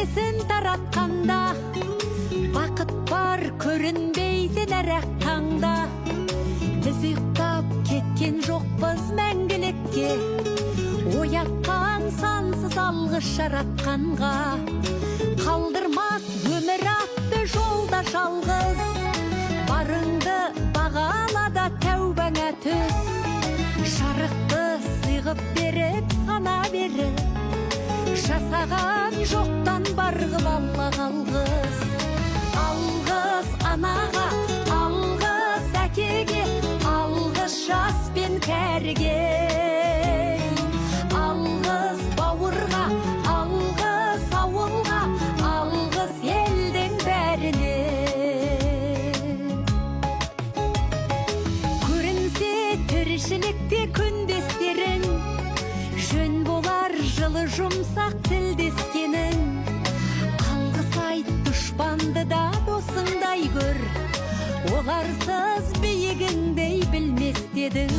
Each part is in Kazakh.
пердесін таратқанда, бақыт бар көрінбейді нәрәк таңда. Біз ұйықтап кеткен жоқпыз мәңгілікке, оятқан сансыз алғыс жаратқанға. Қалдырмас өмір атты жолда жалғыз, барыңды бағалада тәубаңа түс. Жарықты сыйғып беріп сана беріп, жасаған жоқтан барғып алла қалғыз. Алғыз анаға, алғыз әкеге, алғыз жас пен кәріге. Алғыз бауырға, алғыз ауылға, алғыз елдің бәріне. Көрінсе тіршілікте күндестерің, жөн болар жылы жұмсақ тілдескенің. Алғыс айт дұшпанды да досыңдай көр, оларсыз биігіңдей білмес дедің.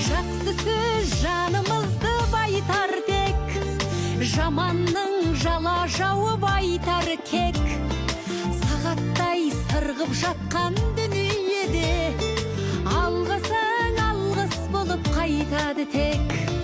Жақсы сөз жанымызды байтар тек, жаманның жала жауып айтар кек. Сағаттай сырғып жатқан дүниеде, алғысың алғыс болып қайтады тек.